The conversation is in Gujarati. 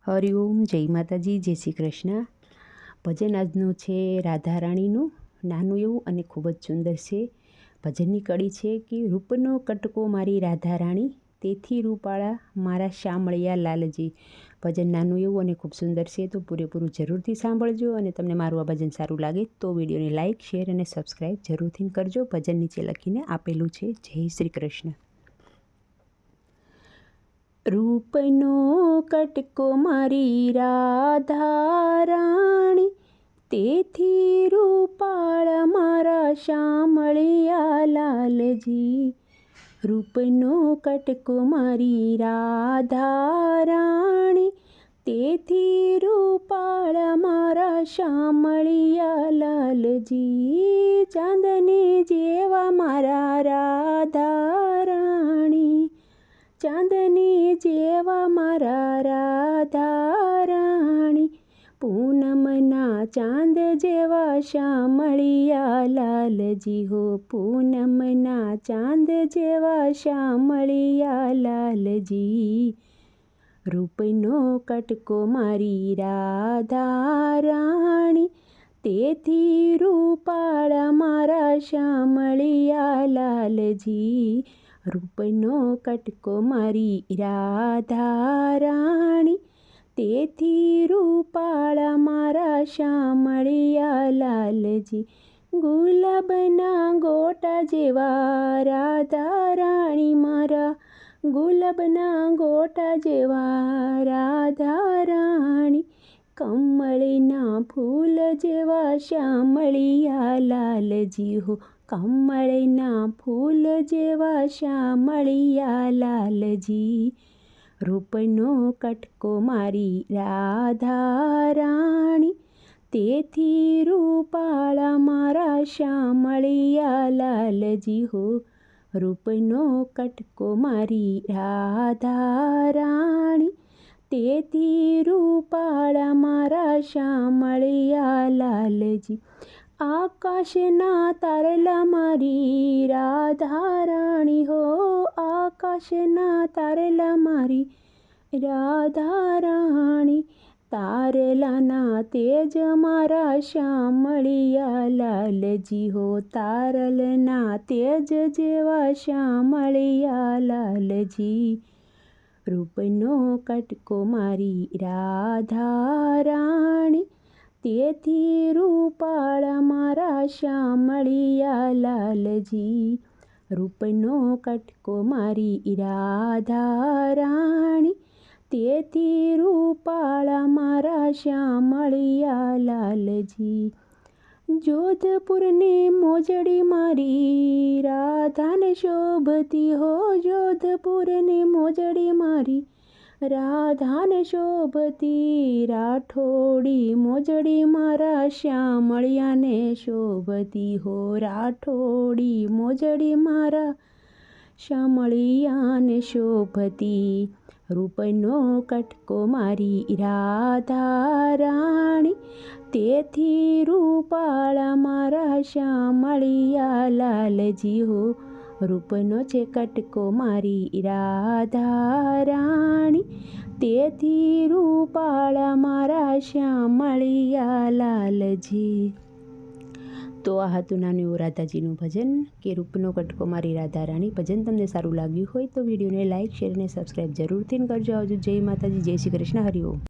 હરિઓમ, જય માતાજી, જય શ્રી કૃષ્ણ। ભજન આજનું છે રાધા રાણીનું, નાનું એવું અને ખૂબ જ સુંદર છે। ભજનની કડી છે કે રૂપનો કટકો મારી રાધા રાણી, તેથી રૂપાળા મારા શામળિયા લાલજી। ભજન નાનું એવું અને ખૂબ સુંદર છે, તો પૂરેપૂરું જરૂરથી સાંભળજો। અને તમને મારું આ ભજન સારું લાગે તો વિડીયોને લાઇક, શેર અને સબસ્ક્રાઈબ જરૂરથી કરજો। ભજન નીચે લખીને આપેલું છે। જય શ્રી કૃષ્ણ। રૂપનો કટકો મારી રાધા રાણી, તેથી રૂપાળ મારા શામળિયા લાલજી। રૂપનો કટકો મારી રાધા રાણી, તેથી રૂપાળ મારા શામળિયા લાલજી। ચાંદની જેવા મારા રાધા રાણી, ચાંદની જેવા મારા રાધા રાણી, પૂનમના ચાંદ જેવા શામળિયા લાલજી હો। પૂનમના ચાંદ જેવા શામળિયા લાલજી। રૂપનો કટકો મારી રાધા રાણી, તેથી રૂપાળ મારા શામળિયા લાલજી। રૂપનો કટકો મારી રાધા રાણી, તેથી રૂપાળ મારા શામળિયા લાલજી। ગુલાબના ગોટા જેવા રાધા રાણી મારા, ગુલાબના ગોટા જેવા રાધા રાણી, કમળના ફૂલ જેવા શામળિયા લાલજી હો। કમળના ફૂલ જેવા શામળિયા લાલજી। રૂપનો કટકો મારી રાધા રાણી, તેથી રૂપાળ મારા શામળિયા લાલજી હો। રૂપનો કટકો મારી રાધા રાણી, તેથી રૂપાળ મારા શામળિયા લાલજી। આકાશના તારલા મારી રાધા રાણી હો, આકાશના તારલા મારી રાધા રાણી, તારલાના તેજ મારા શામળિયા લાલજી હો। તારલના તેજ જેવા શામળિયા લાલજી। રૂપનો કટકો મારી રાધા રાણી, તેથી રૂપાળ મારા શામળિયા લાલજી। રૂપનો કટકો મારી રાધા રાણી, તેથી રૂપાળ મારા શામળિયા લાલજી। જોધપુરની મોજડી મારી રાધાને શોભતી હો, જોધપુરની મોજડી મારી રાધાને શોભતી, રાઠોડી મોજડી મારા શામળિયાને શોભતી હો। રાઠોડી મોજડી મારા શામળિયાને શોભતી। રૂપનો કટકો મારી રાધા રાણી, તેથી રૂપાળ મારા શામળિયા લાલજી હો। રૂપનો છે કટકો મારી રાધા રાણી, તેથી રૂપાળ મારા શામળિયા લાલજી। તો આ હતું નાનું એવું રાધાજીનું ભજન કે રૂપનો કટકો મારી રાધા રાણી। ભજન તમને સારું લાગ્યું હોય તો વિડીયોને લાઇક, શેર અને સબસ્ક્રાઈબ જરૂરથી કરજો। આવજો। જય માતાજી, જય શ્રી કૃષ્ણ, હરિઓમ।